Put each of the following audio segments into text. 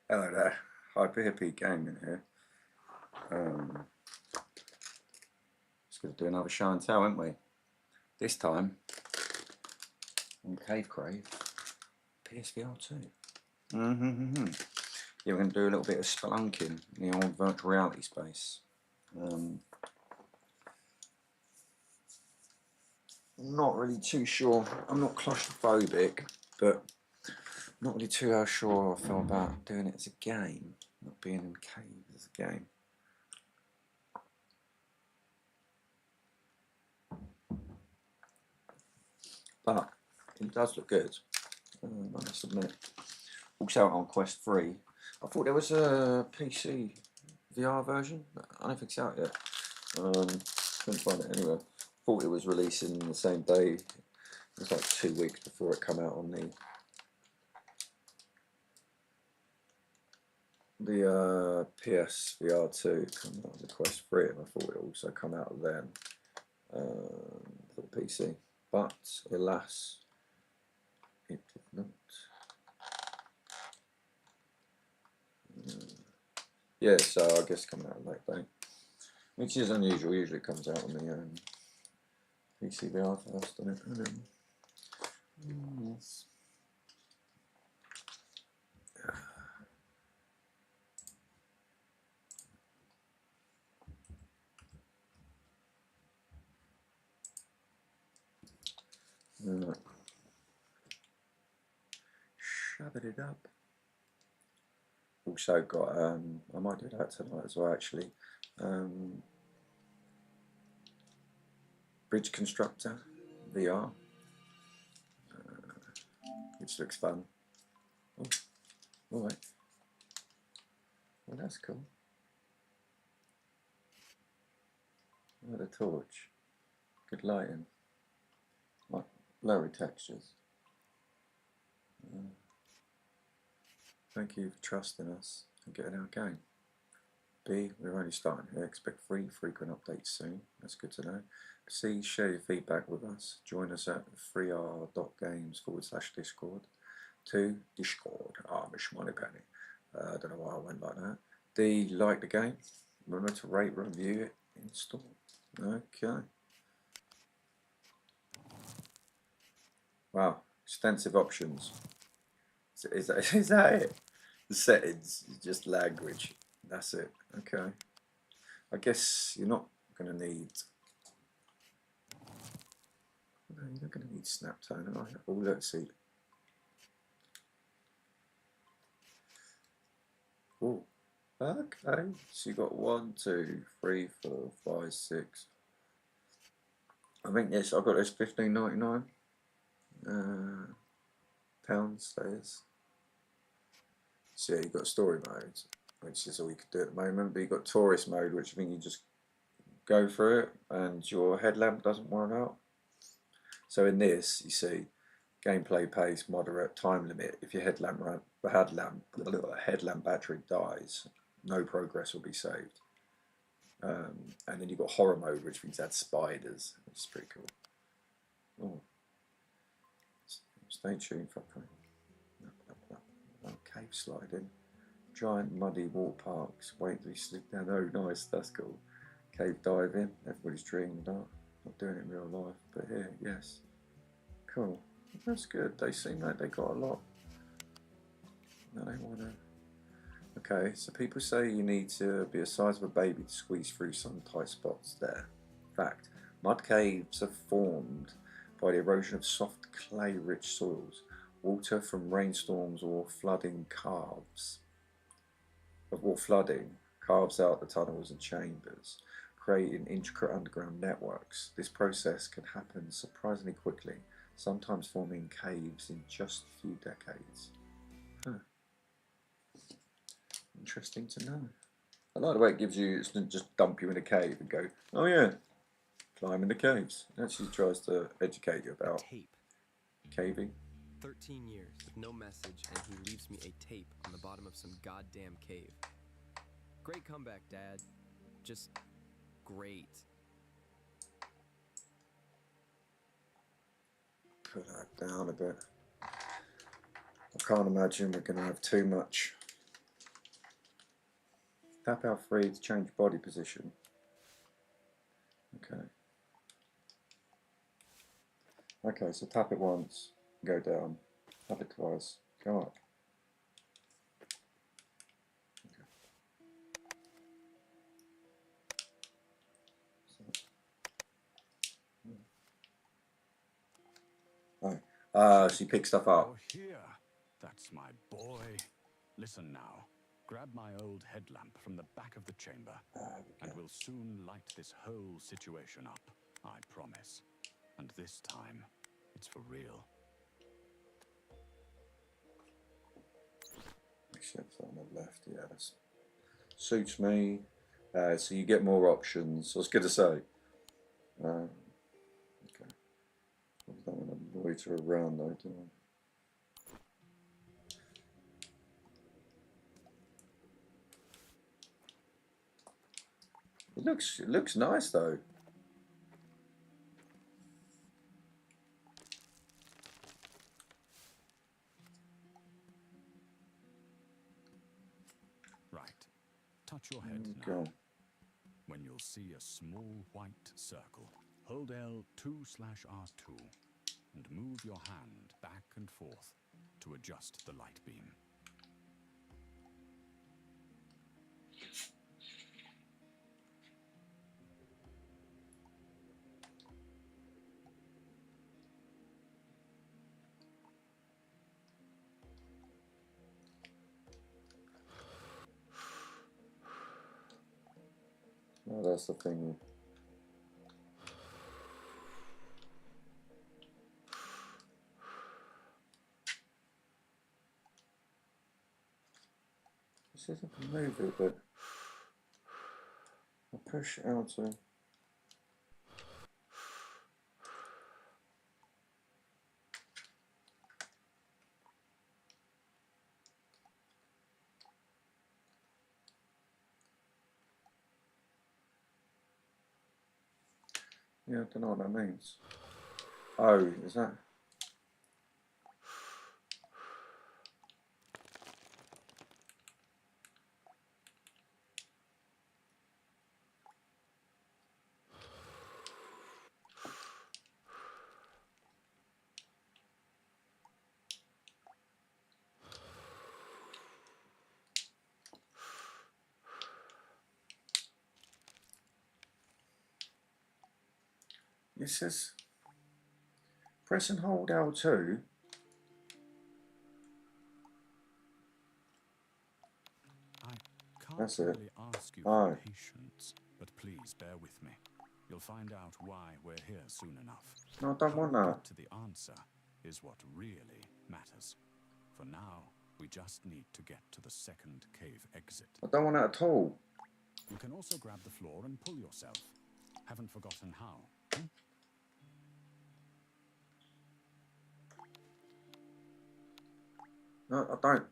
Hello there, Hippy Gaming here. Just going to do another show and tell, aren't we? This time on Crave PS VR2. Yeah, we're going to do a little bit of spelunking in the old virtual reality space. Not really too sure. I'm not claustrophobic, but not really too sure how I feel about doing it as a game, not being in caves as a game. But it does look good, I must admit. Also out on Quest 3. I thought there was a PC VR version. I don't think it's out yet. Couldn't find it anywhere. Thought it was releasing the same day. It was like 2 weeks before it came out on the PS VR2 come out on the Quest 3, and I thought it also come out then for the PC. But alas, it did not. Yeah, so I guess coming out late day, which is unusual. Usually it comes out on the PC VR first, doesn't it? Yes. Shabbat it up. Also got I might do that tonight as well actually. Bridge Constructor VR, which looks fun. Oh, alright. Well, that's cool. What a torch. Good lighting. Like blurry textures. Thank you for trusting us and getting our game. B, we're only starting here. Expect frequent updates soon. That's good to know. C, share your feedback with us. Join us at freer.games/Discord. 2, Discord. Mish Money Penny. I don't know why I went like that. D, like the game. Remember to rate, review it, install. Okay. Wow, extensive options. Is that it? The settings, just language. That's it. Okay. I guess you're not going to need. No, you're not going to need snap tone, are you? Oh, let's see. Oh, okay. So you got 1, 2, 3, 4, 5, 6. I think this. I got this £15.99. Pounds. That is. So yeah, you got story mode, which is all you could do at the moment. But you got tourist mode, which I think you just go through it, and your headlamp doesn't wear out. So in this, you see, gameplay pace, moderate, time limit. If your headlamp battery dies, no progress will be saved. And then you've got horror mode, which means add spiders, which is pretty cool. Oh, stay tuned for cave sliding, giant muddy water parks. Wait till you slip down. Oh, nice, that's cool. Cave diving. Everybody's dreaming of. Not doing it in real life, but here, yes. Cool. That's good. They seem like they got a lot. No, they want to. Okay, so people say you need to be the size of a baby to squeeze through some tight spots there. Fact, mud caves are formed by the erosion of soft clay-rich soils. Water from rainstorms or flooding carves out the tunnels and chambers, creating intricate underground networks. This process can happen surprisingly quickly, sometimes forming caves in just a few decades. Huh. Interesting to know. I like the way it gives you, it doesn't just dump you in a cave and go, oh yeah, climb in the caves. It actually tries to educate you about caving. 13 years with no message, and he leaves me a tape on the bottom of some goddamn cave. Great comeback, Dad. Just great. Put that down a bit. I can't imagine we're going to have too much Tap L3 to change body position. Okay. Okay, so tap it once, go down. Tap it twice, go up. Okay. Oh. She picks stuff up. You're here. That's my boy. Listen now. Grab my old headlamp from the back of the chamber, and we'll soon light this whole situation up. I promise. And this time, it's for real. Except on the left, yeah, that suits me. So you get more options. I was going to say. Okay. I don't want to loiter around though, do I? It looks nice though. Right. Touch your head now. When you'll see a small white circle, hold L2/R2 and move your hand back and forth to adjust the light beam. Oh, that's the thing. This isn't to move it, but I push out to. Yeah, I don't know what that means. Oh, is that? It says press and hold L2. I That's can't it. really ask you for patience, but please bear with me. You'll find out why we're here soon enough. No, I don't want that. How we get to the answer is what really matters. For now, we just need to get to the second cave exit. I don't want that at all. You can also grab the floor and pull yourself. Haven't forgotten how. No, I don't.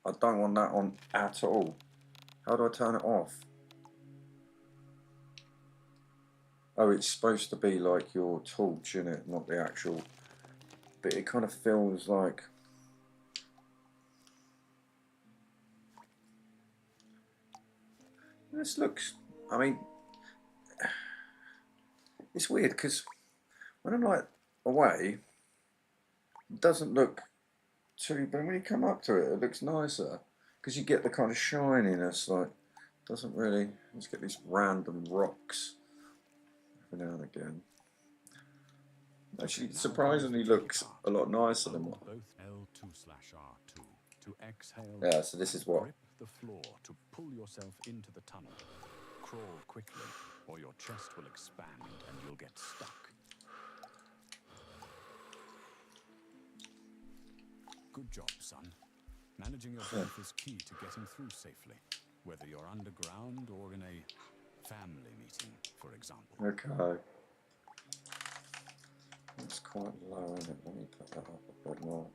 I don't want that on at all. How do I turn it off? Oh, it's supposed to be like your torch, in it, not the actual. But it kind of feels like. This looks. I mean, it's weird because when I'm like away, it doesn't look too. But when you come up to it, it looks nicer because you get the kind of shininess. Like, doesn't really. Just get these random rocks every now and again. Actually, surprisingly looks a lot nicer than what. Both L2/R2 to exhale. Yeah, so this is what. Grip the floor to pull yourself into the tunnel. Crawl quickly, or your chest will expand and you'll get stuck. Good job, son. Managing your breath is key to getting through safely, whether you're underground or in a family meeting, for example. Okay. It's quite low, isn't it? Let me put that up a bit more.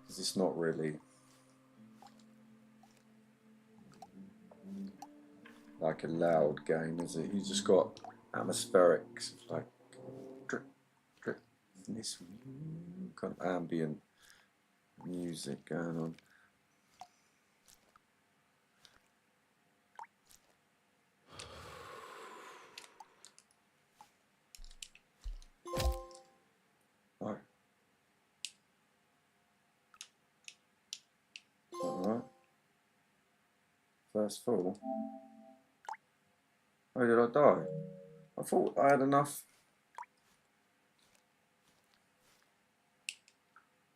Because it's not really like a loud game, is it? You just got atmospherics, like drip, drip. this kind of ambient music going on. Oh. Alright. First fall. Oh, did I die? I thought I had enough.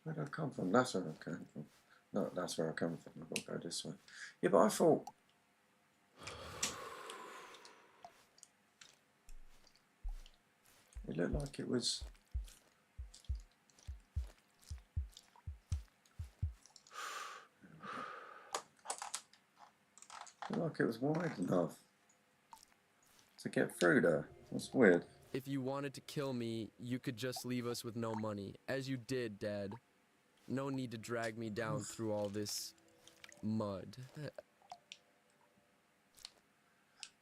Where did I come from? That's where I came from. No, that's where I come from. I've got to go this way. Yeah, but I thought... It looked like it was... It looked like it was wide enough to get through there. That's weird. If you wanted to kill me, you could just leave us with no money, as you did, Dad. No need to drag me down through all this mud.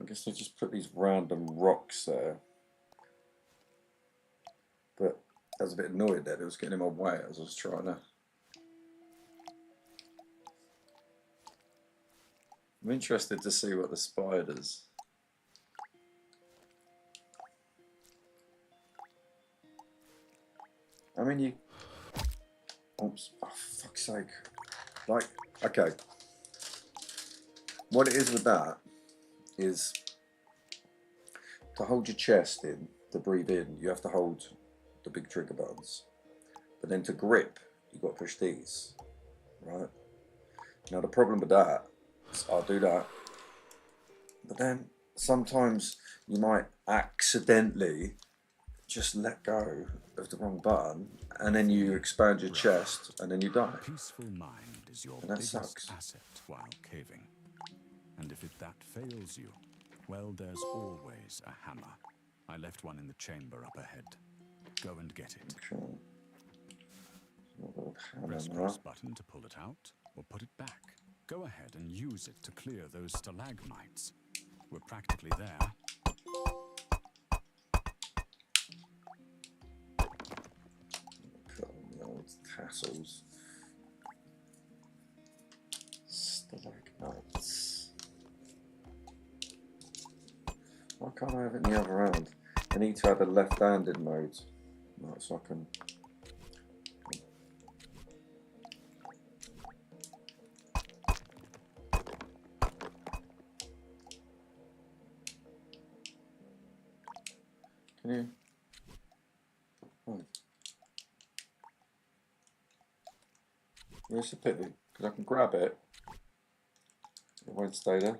I guess they just put these random rocks there. But I was a bit annoyed that it was getting in my way as I was trying to... I'm interested to see what the spiders... I mean, you... Oops, oh, fuck's sake. Like, okay. What it is with that is to hold your chest in, to breathe in, you have to hold the big trigger buttons. But then to grip, you've got to push these, right? Now the problem with that is I'll do that, but then sometimes you might accidentally just let go of the wrong button, and then you expand your chest, and then you die. Peaceful mind is your And that biggest sucks. asset while caving. And if that fails you, well, there's always a hammer. I left one in the chamber up ahead. Go and get it. Sure. Press press button to pull it out, or put it back. Go ahead and use it to clear those stalagmites. We're practically there. The old tassels. Stalagmites. Why can't I have it in the other hand? I need to have a left-handed mode. Right, so I can... Can you? Oh. It's a pity, because I can grab it. It won't stay there.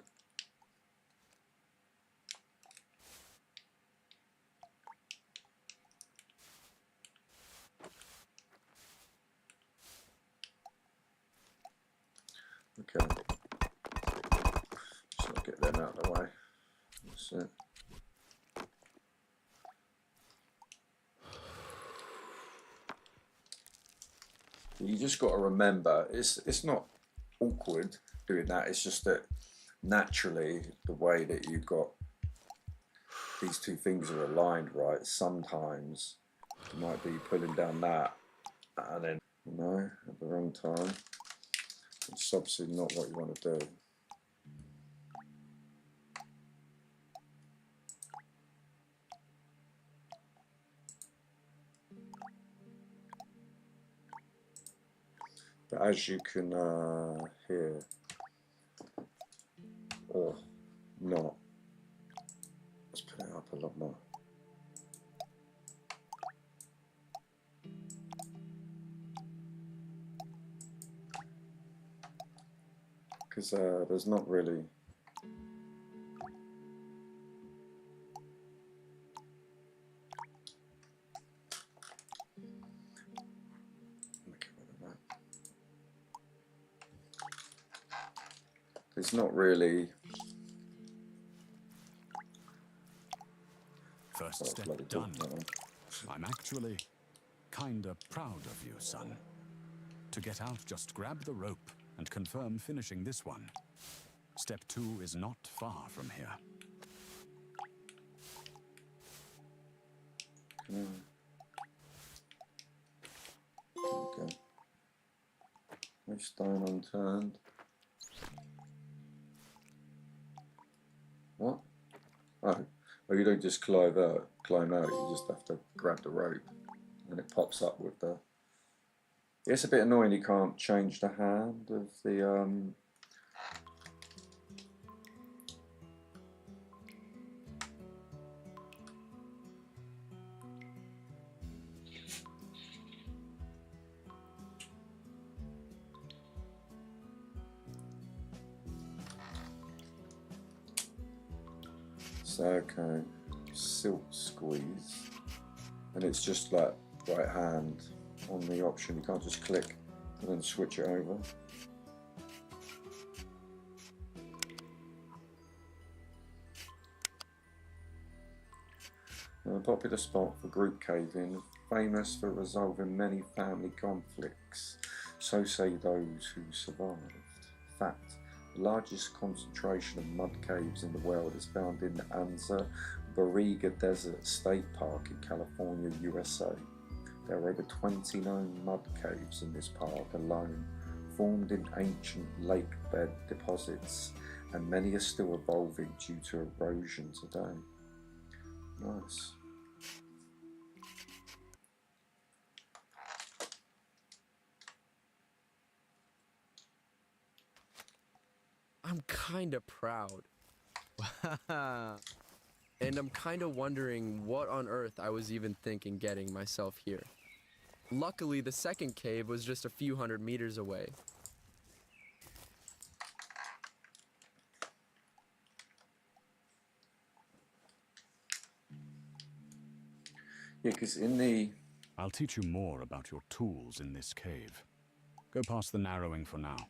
Okay. Just get them out of the way. That's it. You just got to remember, it's not awkward doing that. It's just that naturally, the way that you've got these two things are aligned right, sometimes you might be pulling down that and then, you know, at the wrong time. It's obviously not what you want to do. But as you can hear, or not, let's put it up a lot more. Because there's not really... It's not really... First step done. I'm actually kinda proud of you, son. To get out, just grab the rope and confirm finishing this one. Step 2 is not far from here. go. No stone unturned. What? Oh, you don't just climb out. You just have to grab the rope, and it pops up with the. Yeah, it's a bit annoying. You can't change the hand of the So okay, silk squeeze, and it's just like right hand on the option. You can't just click and then switch it over. A popular spot for group caving, famous for resolving many family conflicts. So say those who survived. In fact, the largest concentration of mud caves in the world is found in the Anza Barriga Desert State Park in California, USA. There are over 29 mud caves in this park alone, formed in ancient lake bed deposits, and many are still evolving due to erosion today. Nice. I'm kinda proud. And I'm kinda wondering what on earth I was even thinking getting myself here. Luckily, the second cave was just a few hundred meters away. Yeah, because in the... I'll teach you more about your tools in this cave. Go past the narrowing for now.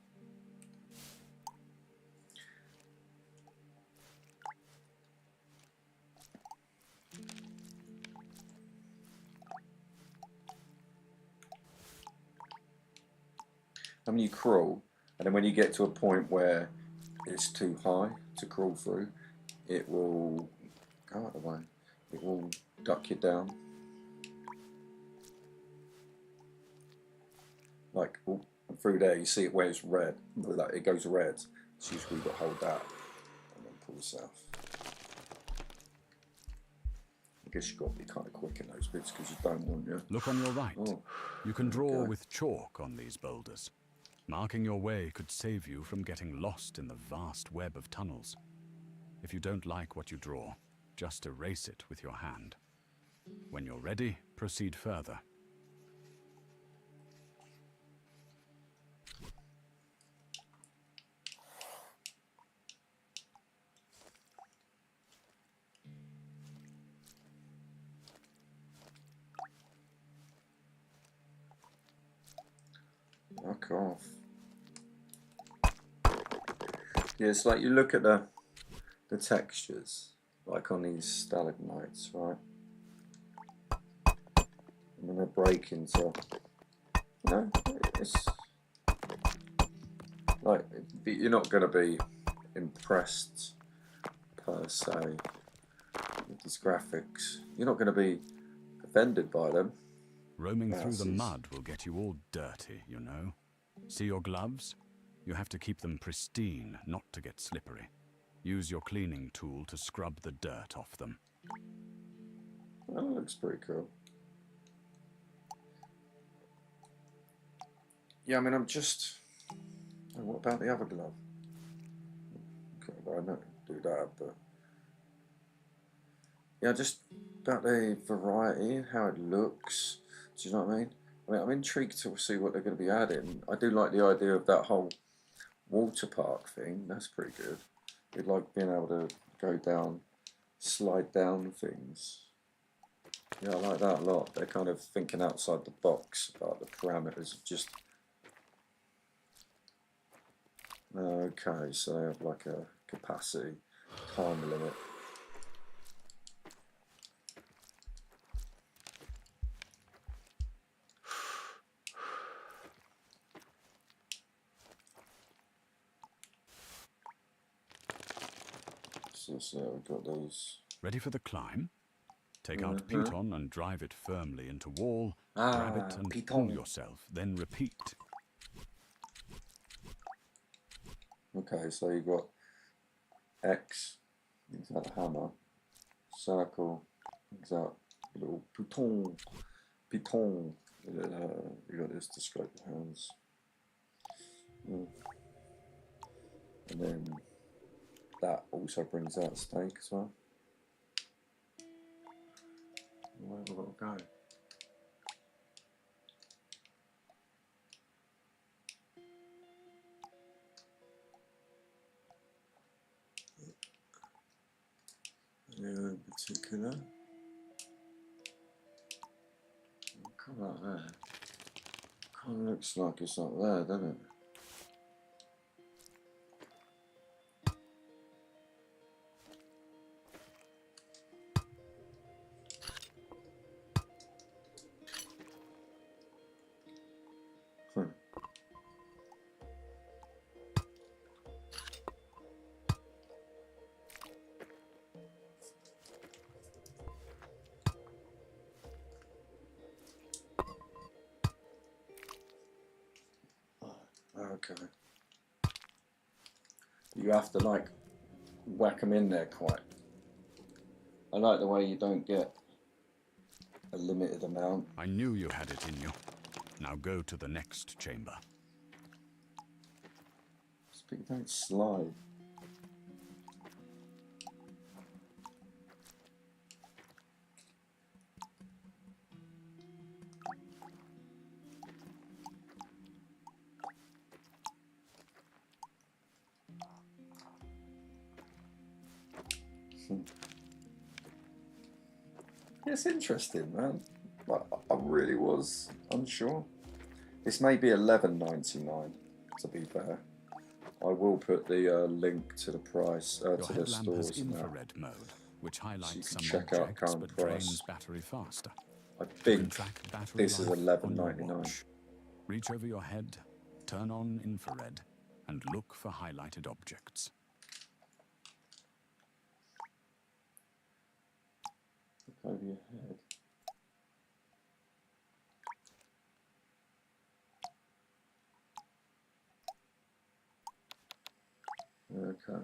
I mean, you crawl, and then when you get to a point where it's too high to crawl through, it will go out of the way. It will duck you down. Like through there, you see it where it's red. Like it goes red. So usually you've got to hold that and then pull yourself. I guess you've got to be kind of quick in those bits because you don't want you. Look on your right. Oh, You can draw with chalk on these boulders. Marking your way could save you from getting lost in the vast web of tunnels. If you don't like what you draw, just erase it with your hand. When you're ready, proceed further. Fuck off. Yeah, it's like you look at the textures, like on these stalagmites, right? And then they break into, it's like, you're not going to be impressed per se with these graphics. You're not going to be offended by them. Roaming through the mud will get you all dirty, you know. See your gloves? You have to keep them pristine, not to get slippery. Use your cleaning tool to scrub the dirt off them. That looks pretty cool. Yeah, I mean, I'm just... What about the other glove? Okay, well, I don't do that, but... Yeah, just about the variety and how it looks. Do you know what I mean? I mean, I'm intrigued to see what they're going to be adding. I do like the idea of that whole water park thing. That's pretty good. You'd like being able to go down, slide down things. Yeah, I like that a lot. They're kind of thinking outside the box about the parameters of just... Okay, so they have like a capacity, time limit. So we've got those. Ready for the climb? Take out piton and drive it firmly into wall. Ah, Grab it and piton. pull yourself, then repeat. Okay, so you got X, brings out the hammer, circle, brings out a little piton, piton. You got this to scrape your hands. And then that also brings out steak as well. Where have I got to go? Anywhere in particular? Come out there. Kind of looks like it's up there, doesn't it? Okay. You have to like whack them in there quite. I like the way you don't get a limited amount. I knew you had it in you. Now go to the next chamber. Speak, don't slide. It's interesting, man. But I really was unsure. This may be $11.99. To be fair, I will put the link to the price to the stores has infrared mode, which highlights so some check out objects current but price. drains battery faster. I You can think track battery this is life on your $11.99. watch. Reach over your head, turn on infrared, and look for highlighted objects. Look over your head. Okay.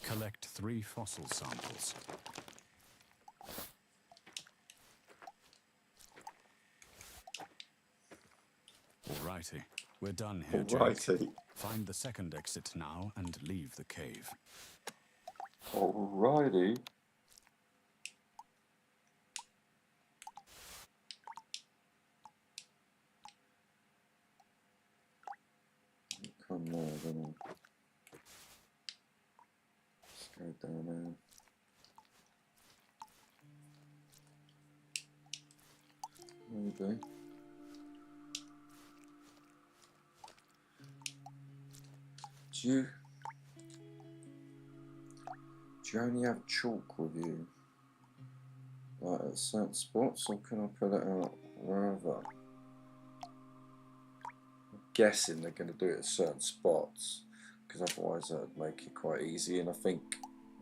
Collect 3 fossil samples. Alrighty, we're done here, Jake. Alrighty. Find the second exit now and leave the cave. Alrighty. Come there, then. Let's go down there. Maybe. Do you only have chalk with you? Like at certain spots, or can I put it out wherever? I'm guessing they're going to do it at certain spots, because otherwise that would make it quite easy, and I think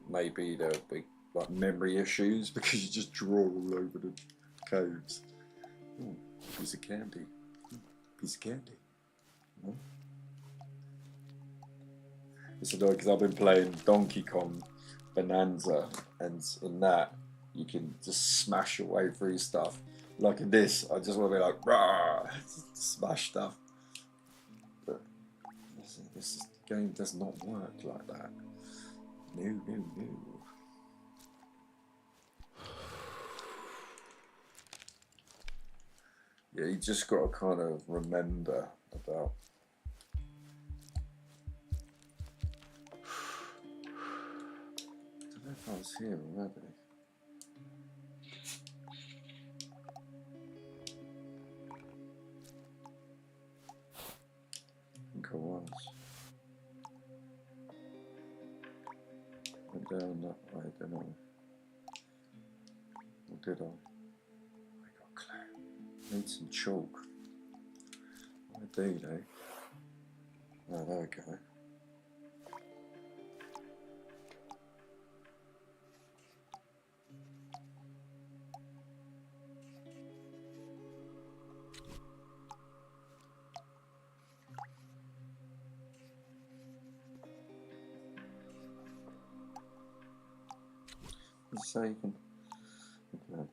maybe there would be like memory issues because you just draw all over the codes. Ooh, piece of candy. Piece of candy. No? It's annoying because I've been playing Donkey Kong Bonanza, and in that you can just smash your way through stuff. Like in this, I just want to be like, rah, smash stuff. But this game does not work like that. No, no, no. Yeah, you just got to kind of remember about. I don't know if I was here already. I think I was. Went down that way, didn't I? Or did I? I got a clue. Need some chalk. I do, though. Oh, there we go. So you can. Okay.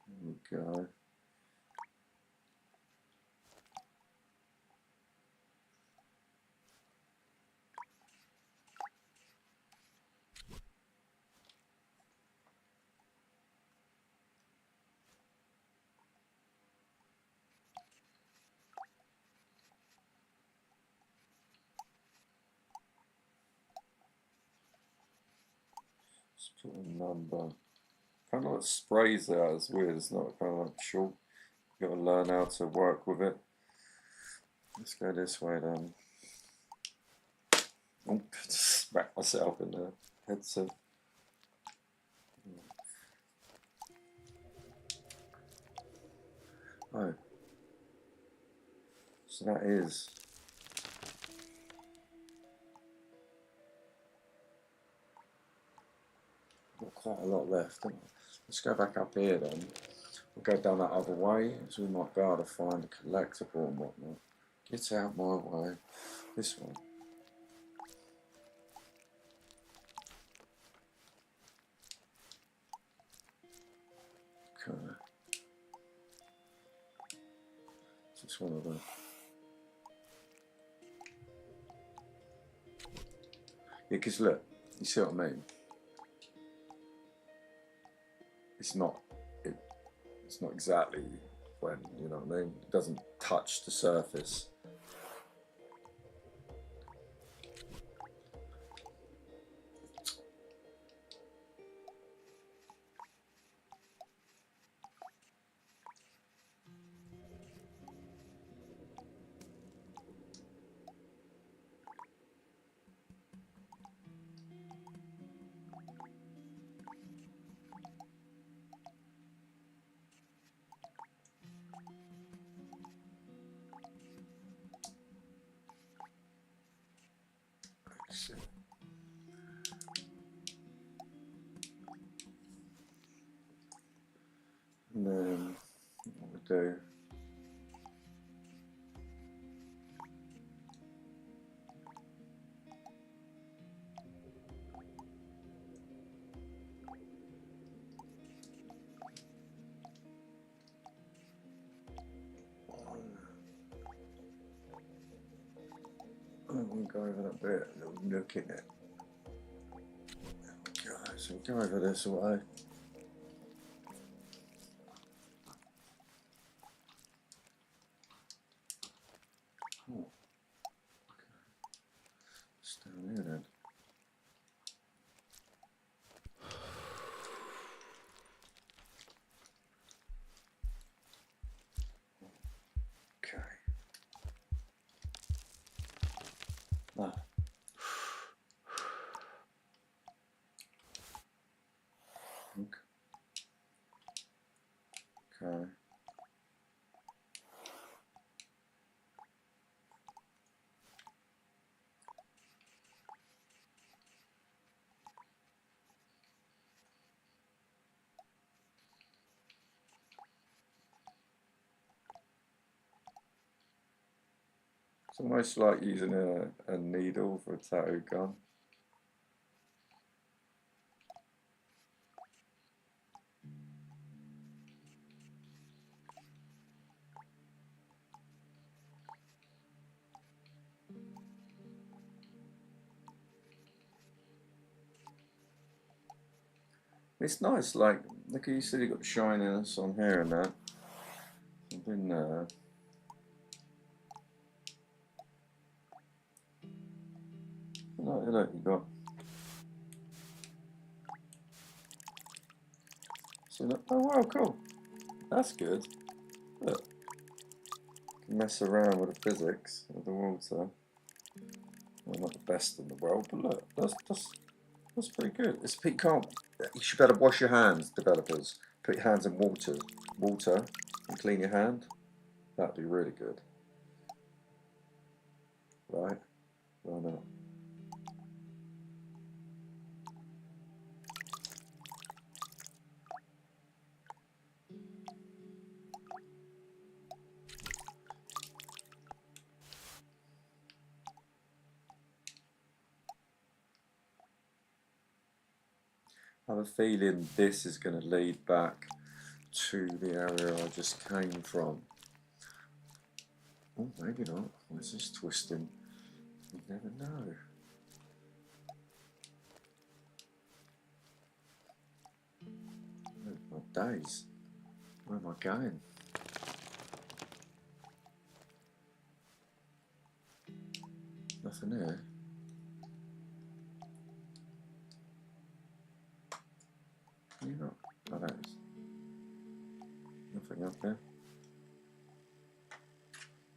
There we go. Let's put a number. Kind of like sprays there, it's weird, it's not kind of like short. You've got to learn how to work with it. Let's go this way then. Oh, just smacked myself in the headset. Oh. So that is. Got quite a lot left. Let's go back up here then. We'll go down that other way, so we might be able to find a collectible and whatnot. Get out my way. This one. Okay. It's one of them. Yeah, because look, you see what I mean? It's not exactly when, you know what I mean? It doesn't touch the surface. And then what we do, we'll go over that bit, a little nook in it. There we go, so we'll go over this way. Oh. Okay. It's down here then. Okay. Ah. Okay. It's almost like using a needle for a tattoo gun. It's nice, like, look at you see you've got the shininess on here and that. Something look, you got. So look, oh wow, cool. That's good. Look. Can mess around with the physics of the water. Well, not the best in the world, but look, that's pretty good. It's you can't. You should better wash your hands, developers. Put your hands in water, and clean your hand. That'd be really good. Right? Why not? I have a feeling this is going to lead back to the area I just came from. Oh, maybe not. Why is this twisting? You never know. Oh, my days. Where am I going? Nothing there. You not? Oh, that is. Nothing up there.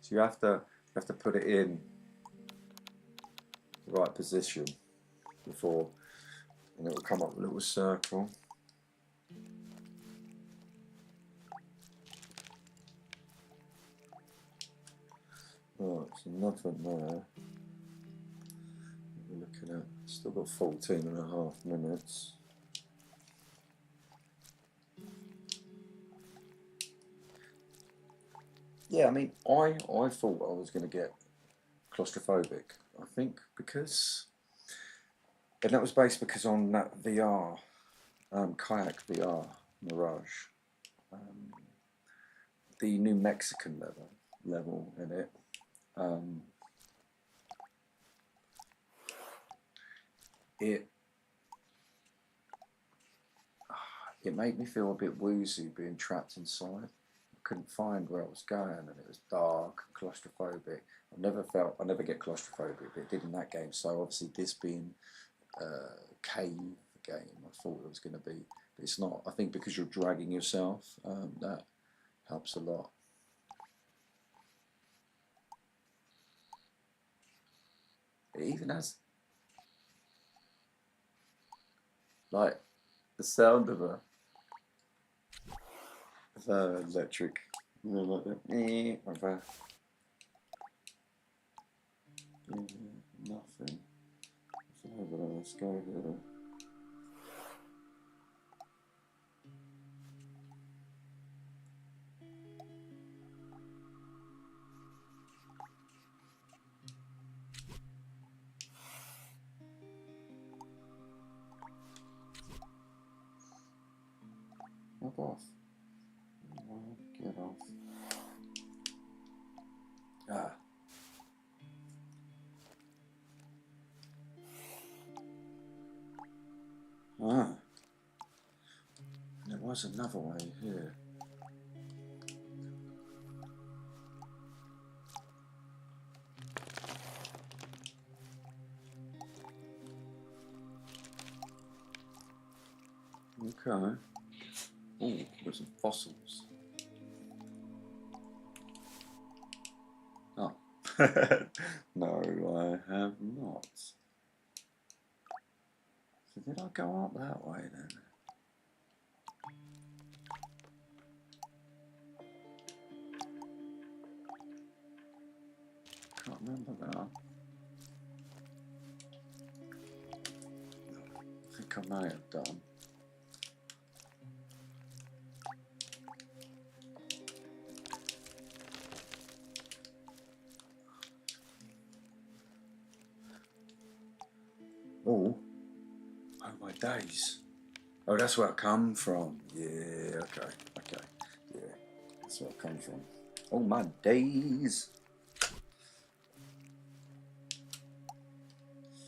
So you have to put it in the right position before, and it will come up a little circle. Right, so nothing there. We're looking at, still got 14.5 minutes. Yeah, I mean, I thought I was going to get claustrophobic. I think because, and that was based because on that VR, kayak VR Mirage, the New Mexican level in it. It made me feel a bit woozy being trapped inside. I couldn't find where I was going, and it was dark, claustrophobic. I never get claustrophobic, but it did in that game. So obviously this being a cave game, I thought it was going to be, but it's not. I think because you're dragging yourself, that helps a lot. It even has like the sound of a electric, you know, like that. Like that. Nothing. Over there. Let's go here. Get off. Get off. Ah. Ah. There was another way here. Okay. Oh, there's some fossils. Oh. No, I have not. So did I go up that way then? Can't remember now. I think I may have done. Oh my days. Oh, that's where I come from. Yeah, okay. Yeah, that's where I come from. Oh my days.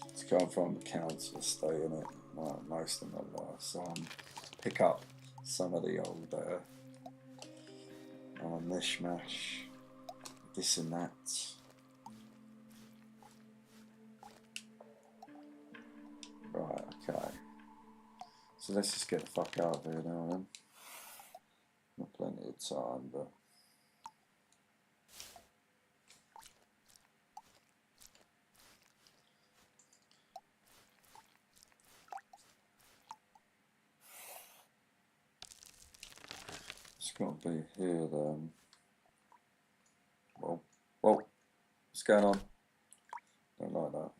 It's come from the council estate, innit? Most of my life. So pick up some of the old mishmash, this and that. Right, okay. So let's just get the fuck out of here now then. Not plenty of time, but it's got to be here then. Whoa, what's going on? Don't like that.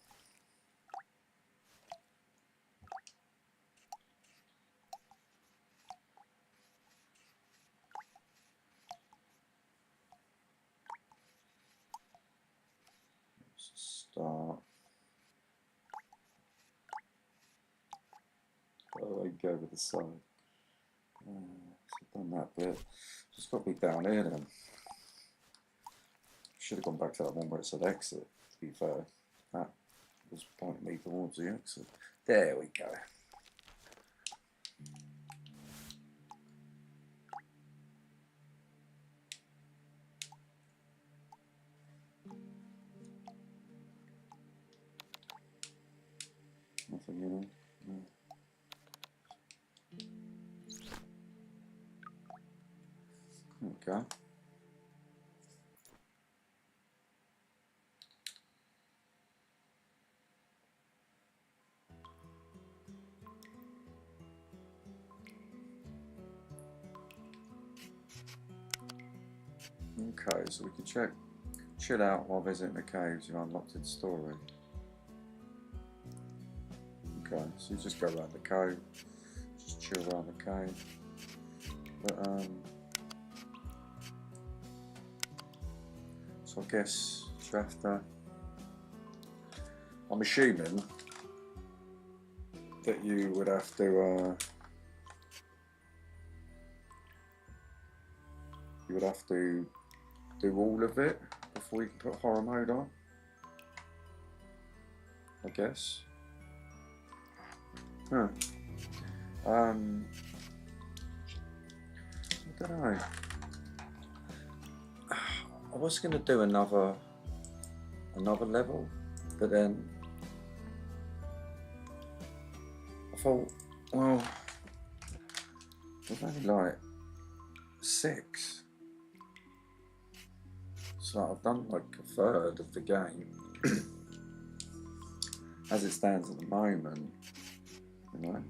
Start. Oh, go over the side. So I've done that bit. Just got to be down here then. Should have gone back to that one where it said exit, to be fair. That was pointing me towards the exit. There we go. Nothing, you know? No. Okay. Okay, so we can chill out while visiting the caves you unlocked in story. Okay, so you just go around the cave, just chill around the cave. But so I guess you have to. I'm assuming that you would have to. You would have to do all of it before you can put horror mode on, I guess. Huh. I don't know. I was going to do another level, but then I thought, well, there's only like 6. So I've done like a third of the game as it stands at the moment, you know.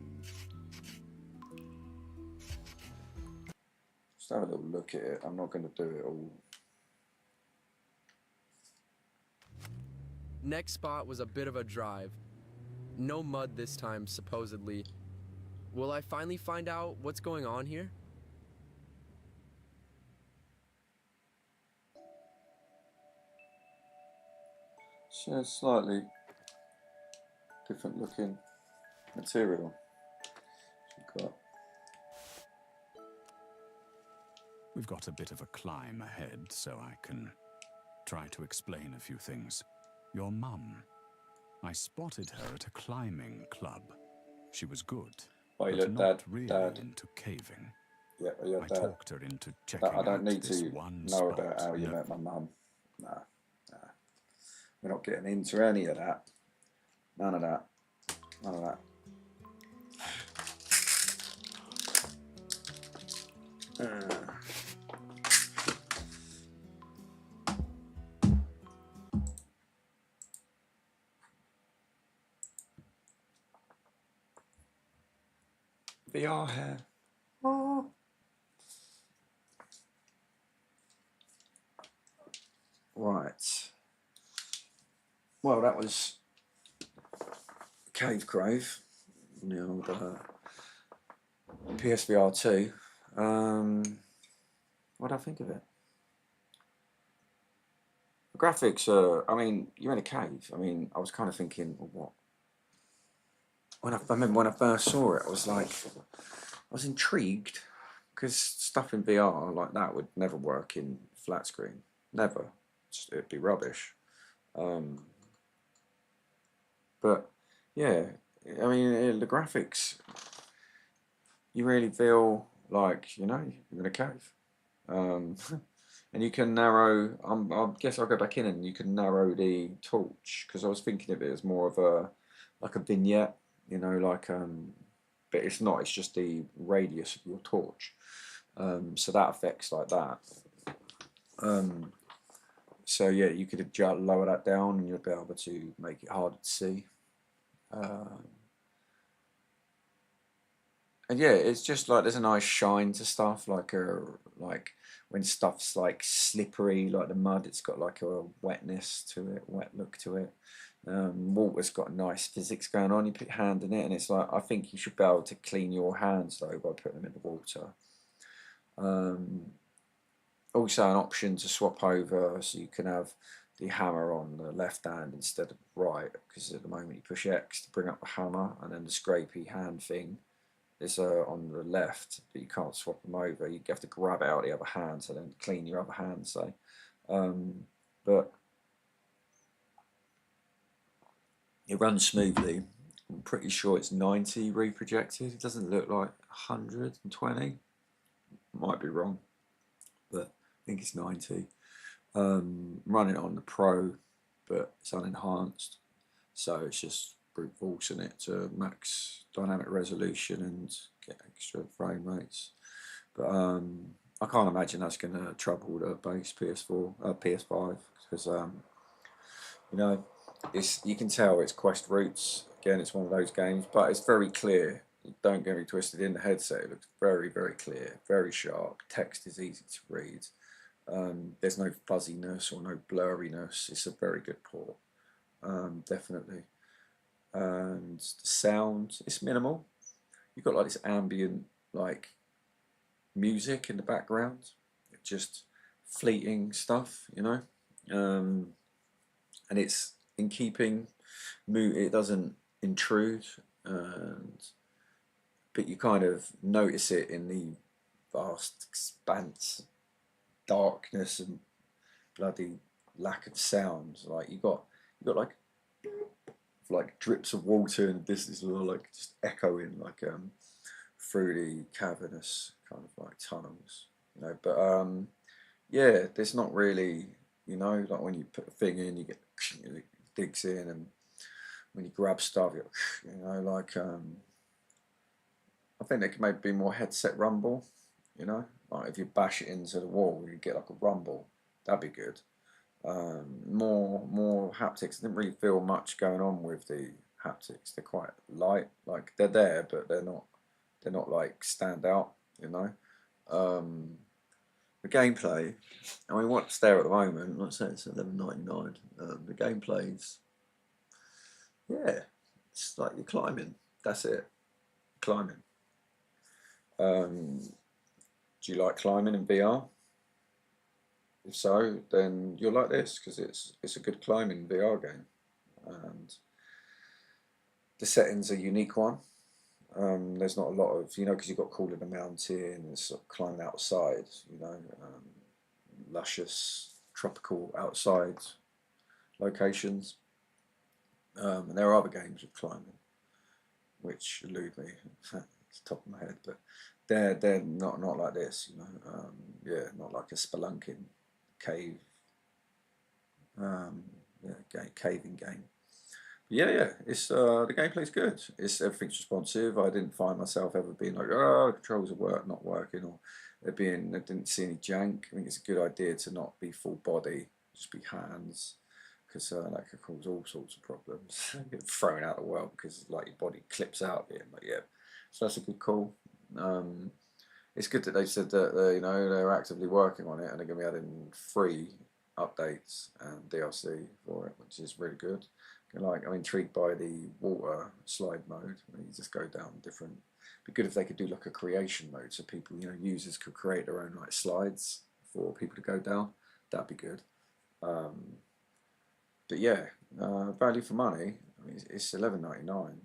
Just have a little look at it. I'm not going to do it all. Next spot was a bit of a drive. No mud this time, supposedly. Will I finally find out what's going on here? So slightly different looking material. We've got a bit of a climb ahead, so I can try to explain a few things. Your mum, I spotted her at a climbing club. She was good, but not really into caving. Yeah, your I dad. Talked her into checking I don't out need this to one know spot. about how you met my mum. Nah. We're not getting into any of that. None of that. None of that. VR hair. Oh. Right. Well, that was Crave, the old PSVR2. What do I think of it? The graphics are, I mean, you're in a cave. I mean, I was kind of thinking, well, what? I remember when I first saw it, I was intrigued, because stuff in VR like that would never work in flat screen. Never. It'd be rubbish. But yeah, I mean, the graphics, you really feel like, you know, you're in a cave. And you can narrow, I guess I'll go back in and you can narrow the torch, because I was thinking of it as more of like a vignette, you know, like, but it's not, it's just the radius of your torch. So that affects like that. So yeah, you could lower that down and you'll be able to make it harder to see. And yeah, it's just like there's a nice shine to stuff, like when stuff's like slippery, like the mud, it's got like a wetness to it, wet look to it. Water's got a nice physics going on. You put your hand in it, and it's like, I think you should be able to clean your hands though by putting them in the water. Also, an option to swap over, so you can have the hammer on the left hand instead of right, because at the moment you push X to bring up the hammer, and then the scrapey hand thing It's on the left, but you can't swap them over. You have to grab it out the other hand, so then clean your other hand. So, but it runs smoothly. I'm pretty sure it's 90 reprojected. It doesn't look like 120. Might be wrong, but I think it's 90. I'm running it on the Pro, but it's unenhanced, so it's just brute forcing it to max dynamic resolution and get extra frame rates. But I can't imagine that's going to trouble the base PS4, PS5, because you know, you can tell it's Quest roots. Again, it's one of those games, but it's very clear. Don't get me twisted. In the headset, it looks very, very clear, very sharp. Text is easy to read. There's no fuzziness or no blurriness. It's a very good port, definitely. And the sound is minimal. You've got like this ambient like music in the background, just fleeting stuff, you know. And it's in keeping. It doesn't intrude, but you kind of notice it in the vast expanse, darkness and bloody lack of sound. Like you got like drips of water and this is all like just echoing like through the cavernous kind of like tunnels, you know. But yeah, there's not really, you know, like when you put a thing in, you get it digs in, and when you grab stuff, you know, like I think there could maybe be more headset rumble, you know, like if you bash it into the wall, you get like a rumble. That'd be good. More haptics. I didn't really feel much going on with the haptics. They're quite light, like they're there, but they're not like stand out, you know. The gameplay, I mean, what's there at the moment? Let's say it's $11.99. The gameplay's, yeah, it's like you're climbing. That's it, climbing. Do you like climbing in VR? If so, then you'll like this because it's a good climbing VR game, and the settings are a unique one. There's not a lot of, you know, because you've got Call of the Mountain, and sort of climbing outside, you know, luscious tropical outside locations. And there are other games of climbing which elude me. It's the top of my head, but they're not like this, you know. Yeah, not like a spelunking cave, caving game. Yeah, it's the gameplay's good. Everything's responsive. I didn't find myself ever being like, oh, controls are not working, or I didn't see any jank. I think it's a good idea to not be full body, just be hands, because that could cause all sorts of problems. Get thrown out of the world because like your body clips out here. But yeah, so that's a good call. It's good that they said that you know, they're actively working on it and they're going to be adding free updates and DLC for it, which is really good. Like, I'm intrigued by the water slide mode where you just go down different. It'd be good if they could do like a creation mode so people, you know, users could create their own like slides for people to go down. That'd be good. But yeah, value for money. I mean, it's $11.99.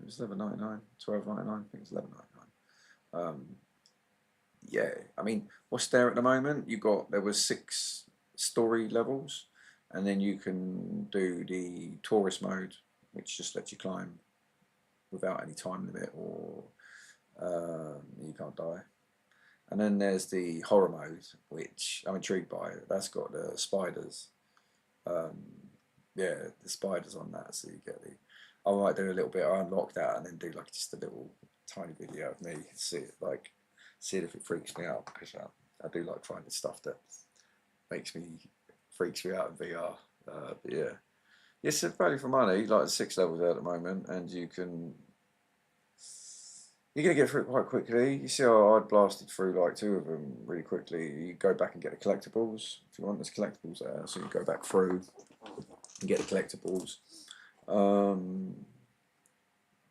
It was $11.99, $12.99. I think it's $11.99. Yeah, I mean, what's there at the moment? There was 6 story levels, and then you can do the tourist mode, which just lets you climb without any time limit, or you can't die. And then there's the horror mode, which I'm intrigued by. That's got the spiders. Yeah, the spiders on that, so you get the. I might do a little bit. I unlock that and then do like just a little tiny video of me, see it if it freaks me out, because I do like finding stuff that freaks me out in VR. But yeah, it's a value for money. Like 6 levels there at the moment, and you're gonna get through it quite quickly. You see how I blasted through like 2 of them really quickly. You go back and get the collectibles if you want. There's collectibles there, so you go back through and get the collectibles.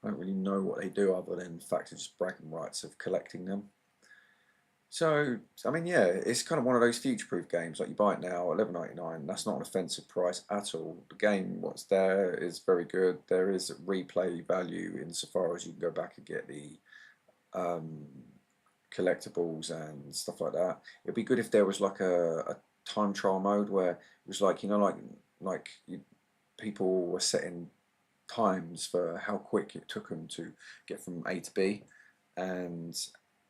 I don't really know what they do other than the fact of just bragging rights of collecting them. So, I mean, yeah, it's kind of one of those future-proof games. Like, you buy it now, $11.99. That's not an offensive price at all. The game, what's there, is very good. There is replay value insofar as you can go back and get the collectibles and stuff like that. It'd be good if there was like a time trial mode where it was like, you know, like people were setting times for how quick it took them to get from A to B, and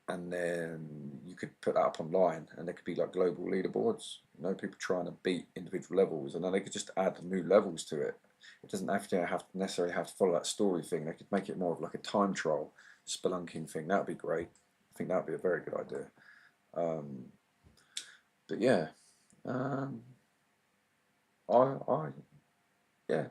then you could put that up online, and there could be like global leaderboards, you know, people trying to beat individual levels, and then they could just add new levels to it. It doesn't have to necessarily have to follow that story thing. They could make it more of like a time trial spelunking thing. That would be great. I think that would be a very good idea. But yeah, I yeah,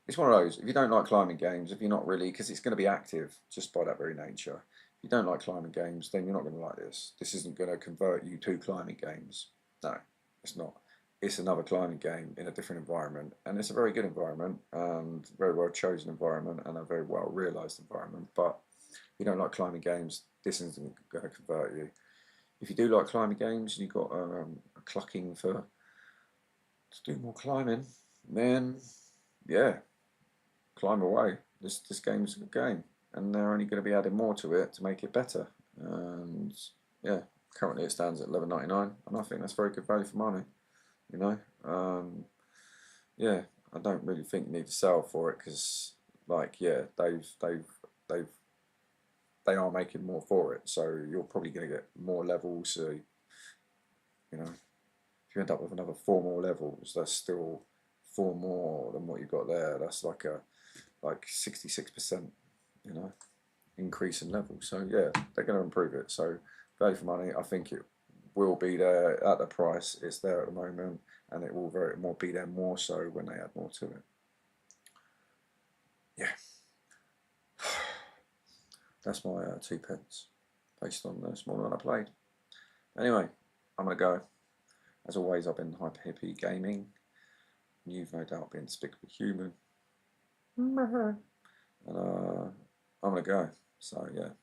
it's one of those. If you don't like climbing games, if you're not really, because it's going to be active just by that very nature. If you don't like climbing games, then you're not going to like this. This isn't going to convert you to climbing games. No, it's not. It's another climbing game in a different environment, and it's a very good environment and very well chosen environment and a very well realised environment. But if you don't like climbing games, this isn't going to convert you. If you do like climbing games, and you've got a clucking to do more climbing, then yeah, climb away. This game's a good game, and they're only going to be adding more to it to make it better. And yeah, currently it stands at $11.99, and I think that's very good value for money. You know, yeah, I don't really think you need to sell for it because, like, yeah, they are making more for it, so you're probably going to get more levels. So, you know, if you end up with another 4 more levels, that's still 4 more than what you got there. That's like 66%, you know, increase in levels. So yeah, they're going to improve it. So value for money, I think it will be there at the price it's there at the moment, and it will be there more so when they add more to it. Yeah, that's my 2 pence based on the small amount I played. Anyway, I'm gonna go. As always, I've been Hippy Gaming. You've no doubt been Despicable Human. And I'm gonna go. So yeah.